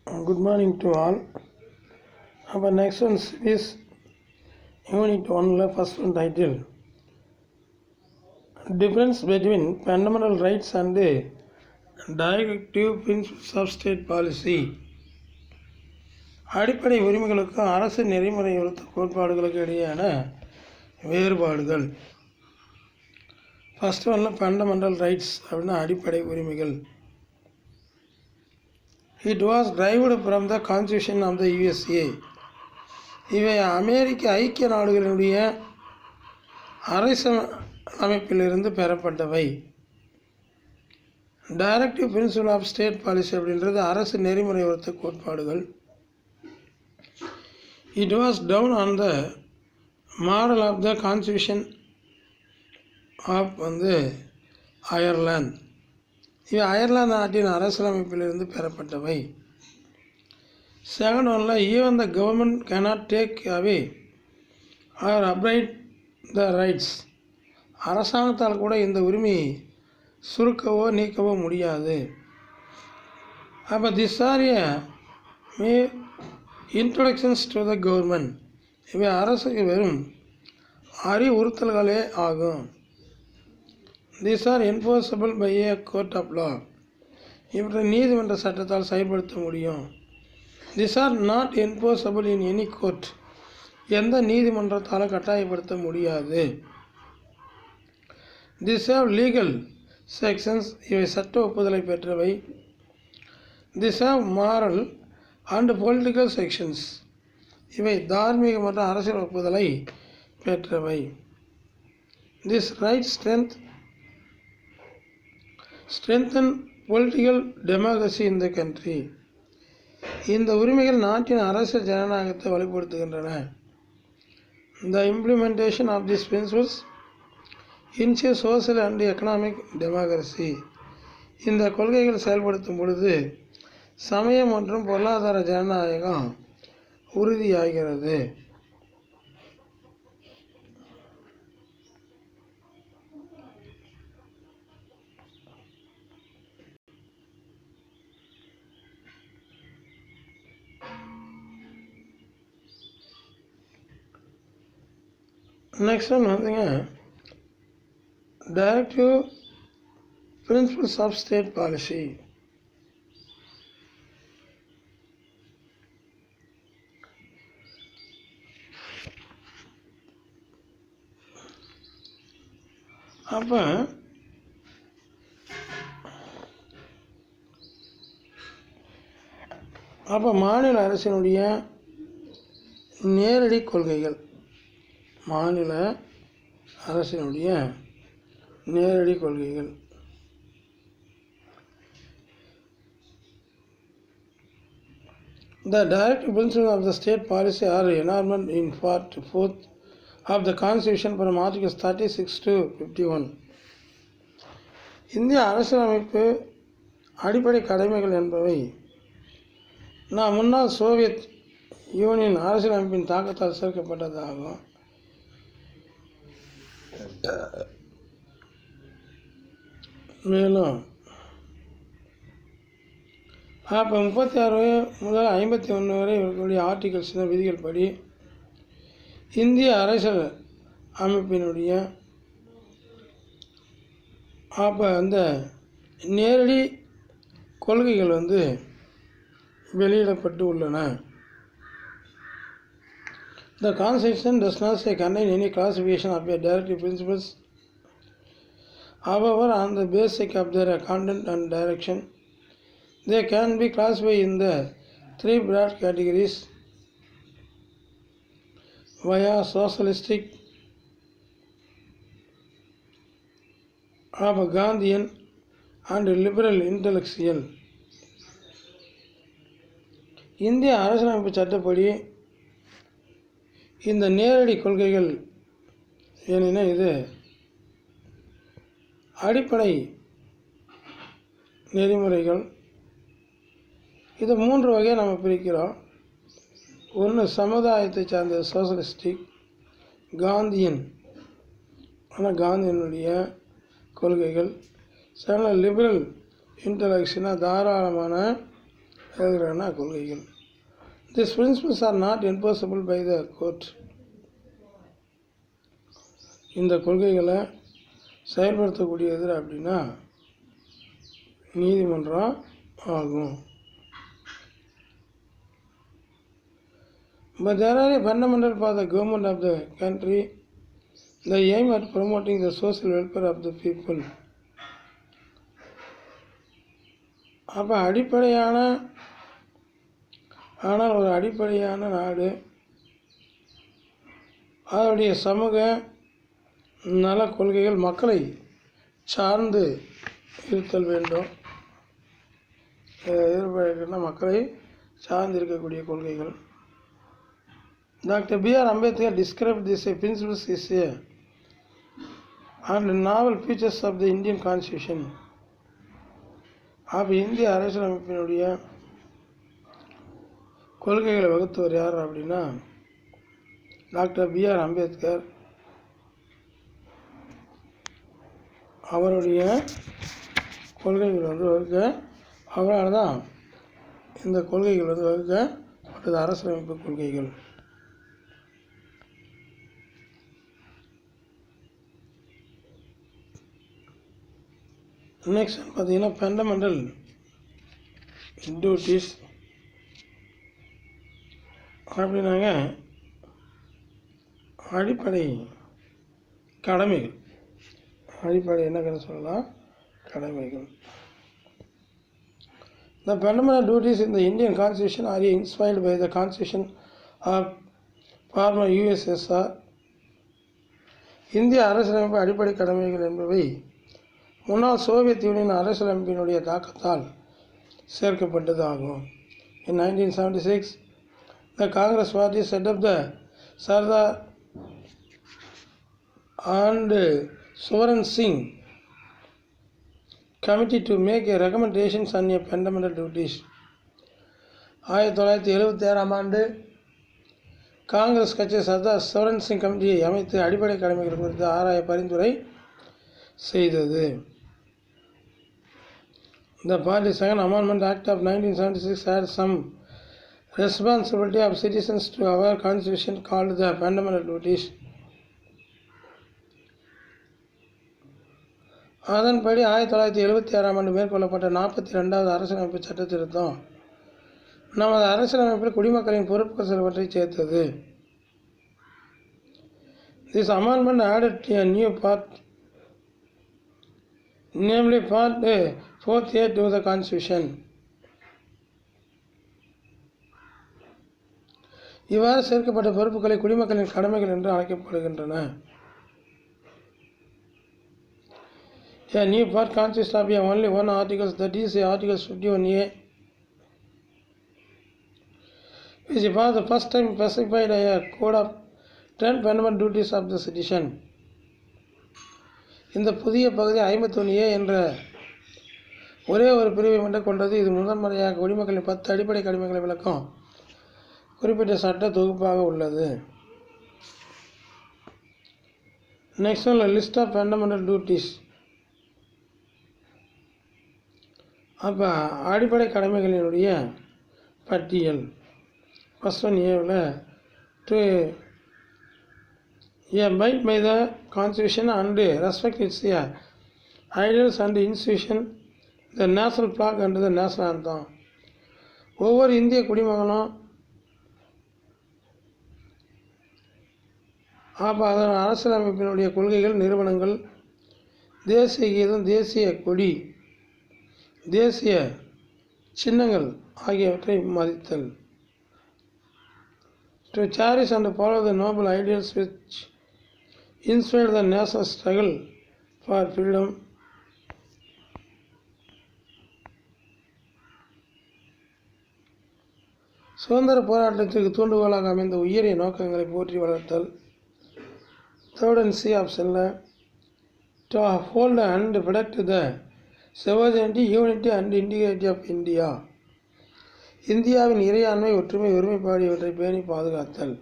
Good morning to all. Our next one is Unit 1, first one title. Difference between fundamental rights and directive principles of state policy. அடிப்படை உரிமைகளுக்கும் அரசு நெறிமுறைகளுக்கு கோட்பாடுகளுக்கு இடையேயான வேறுபாடுகள். First ஒன்ல fundamental rights அப்படின்னா அடிப்படை உரிமைகள். It was derived from the constitution of the USA. இவை அமெரிக்க ஐக்கிய நாடுகளினுடைய அரசு அமைப்பிலிருந்து பெறப்பட்டவை. Directive principle of state policy அப்படின்றது அரசு நெறிமுறை ஒத்த கோட்பாடுகள். It was down on the model of the constitution of Ireland. இவை அயர்லாந்து நாட்டின் அரசியலமைப்பிலிருந்து பெறப்பட்டவை. செகண்ட் ஒன்ல even the government cannot take away or abridge the rights. அரசாங்கத்தால் கூட இந்த உரிமையை சுருக்கவோ நீக்கவோ முடியாது. அப்போ this are my introductions to the government. இவை அரசுக்கு வெறும் அறிவுறுத்தல்களே ஆகும். These are enforceable by a court of law. இவற்றை நீதிமன்ற சட்டத்தால் செயல்படுத்த முடியும். These are not enforceable in any court. எந்த நீதிமன்றத்தாலும் கட்டாயப்படுத்த முடியாது. These have legal sections. இவை சட்ட ஒப்புதலை பெற்றவை. These have moral and political sections. இவை தார்மீக மற்றும் அரசியல் ஒப்புதலை பெற்றவை. This right strengthen political democracy in the country. இந்த உரிமைகள் நாட்டின் அரசியல் ஜனநாயகத்தை வலுப்படுத்துகின்றன. The implementation of these principles ensures social and economic democracy. இந்த கொள்கைகள் செயல்படுத்தும் பொழுது சமய மற்றும் பொருளாதார ஜனநாயகம் உறுதியாகிறது. Next one directive principles of state policy. அப்போ மாநில அரசினுடைய நேரடி கொள்கைகள். மாநில அரசினுடைய நேரடி கொள்கைகள். The directive principles of the state policy are enacted in Part 4 of the Constitution from Articles 36 to 51. இந்திய அரசியலமைப்பு அடிப்படை கடமைகள் என்பவை முன்னாள் சோவியத் யூனியன் அரசியலமைப்பின் தாக்கத்தால் சேர்க்கப்பட்டதாகும். மேலும் 36 முதல் 51 வரை இருக்கக்கூடிய ஆர்டிகல்ஸ் விதிகள் படி இந்திய அரசியல் அமைப்பினுடைய அந்த நேரடி கொள்கைகள் வெளியிடப்பட்டு உள்ளன. The Constitution does not contain any classification of a directive principles. However, on the basis of their content and direction, they can be classified in the three broad categories via socialistic, Gandhian and liberal intellectual. இந்திய அரசியலமைப்பு சட்டப்படி இந்த நேரடி கொள்கைகள் ஏனெனில் இது அடிப்படை நெறிமுறைகள். இது 3 வகையாக நம்ம பிரிக்கிறோம். ஒன்று சமுதாயத்தை சார்ந்த சோசலிஸ்டிக், காந்தியன் ஆனால் காந்தியனுடைய கொள்கைகள். சில லிபரல் இன்டலெக்ஷனாக தாராளமான எழுதுகிறனா கொள்கைகள். These principles are not enforceable by the court. இந்த கொள்கைகளை செயல்படுத்தக்கூடியது அப்படின்னா நீதிமன்றம் ஆகும். But there are a fundamental for the government of the country, the aim at promoting the social welfare of the people. அப்போ ஆனால் ஒரு அடிப்படையான நாடு அதனுடைய சமூக நல கொள்கைகள் மக்களை சார்ந்து இருத்தல் வேண்டும். எதிர்பார்க்கிற மக்களை சார்ந்து இருக்கக்கூடிய கொள்கைகள். Dr. B.R. Ambedkar described these principles as and novel features of the Indian Constitution. அப்போ இந்திய அரசியலமைப்பினுடைய கொள்கைகளை வகுத்தவர் யார் அப்படின்னா டாக்டர் B.R. அம்பேத்கர். அவருடைய கொள்கைகள் வகுக்க அவரால் தான் இந்த கொள்கைகள் வகுக்கப்பட்டது அரசியலமைப்பு கொள்கைகள். நெக்ஸ்ட் பார்த்தீங்கன்னா ஃபண்டமெண்டல் டியூட்டிஸ் அப்படின்னாங்க அடிப்படை கடமைகள். அடிப்படை என்ன சொல்லலாம், கடமைகள். The fundamental duties in the Indian Constitution are inspired by the Constitution of former USSR. இந்திய அரசியலமைப்பு அடிப்படை கடமைகள் என்பவை முன்னாள் சோவியத் யூனியன் அரசியலமைப்பினுடைய தாக்கத்தால் சேர்க்கப்பட்டது ஆகும். In 1976, the Congress Party set up the Sardar and Swaran Singh Committee to make a recommendations on a fundamental duties. 1976 ஆண்டு காங்கிரஸ் கட்சி சர்தார் சவரன் சிங் கமிட்டியை அமைத்து அடிப்படை கடமைகள் குறித்து ஆராய பரிந்துரை செய்தது. The party second amendment act of 1976 had some responsibility of citizens to our constitution called the fundamental duties. அதன்படி 1976 ஆண்டு மேற்கொள்ளப்பட்ட 42வது அரசியலமைப்பு சட்ட திருத்தம் நமது அரசியலமைப்பில் குடிமக்களின் பொறுப்புகள் சிலவற்றை சேர்த்தது. This amendment added a new part, namely part 4A to the Constitution. இவ்வாறு சேர்க்கப்பட்ட பொறுப்புகளை குடிமக்களின் கடமைகள் என்று அழைக்கப்படுகின்றன. A new part consists of only one article, that is Article 51A, which for the first time specified a code of 10 fundamental duties of the citizen. இந்த புதிய பகுதி 51A என்ற ஒரே ஒரு பிரிவை மட்டும் கொண்டது. இது முதன்முறையாக குடிமக்களின் 10 அடிப்படை கடமைகளை விளக்கும் குறிப்பிட்ட சட்ட தொகுப்பாக உள்ளது. Next one, list of fundamental duties. அப்போ அடிப்படை கடமைகளினுடைய பட்டியல். ஃபர்ஸ்ட் ஒன் ஏவில் to abide by the constitution and respect its ideals and institution, the national flag and the national anthem. ஒவ்வொரு இந்திய குடிமகனும் அப்போ அதன் அரசியலமைப்பினுடைய கொள்கைகள், நிறுவனங்கள், தேசிய கீதம், தேசிய கொடி, தேசிய சின்னங்கள் ஆகியவற்றை மதித்தல். To cherish and follow the noble ideals which inspired the national struggle for freedom. சுதந்திர போராட்டத்திற்கு தூண்டுகோலாக அமைந்த உயரிய நோக்கங்களை போற்றி வளர்த்தல். Third and C option, to uphold and protect the sovereignty, unity and integrity of India. இந்தியாவின் இறையாண்மை, ஒற்றுமை, ஒருமைப்பாடு இவற்றை பேணி பாதுகாத்தல்.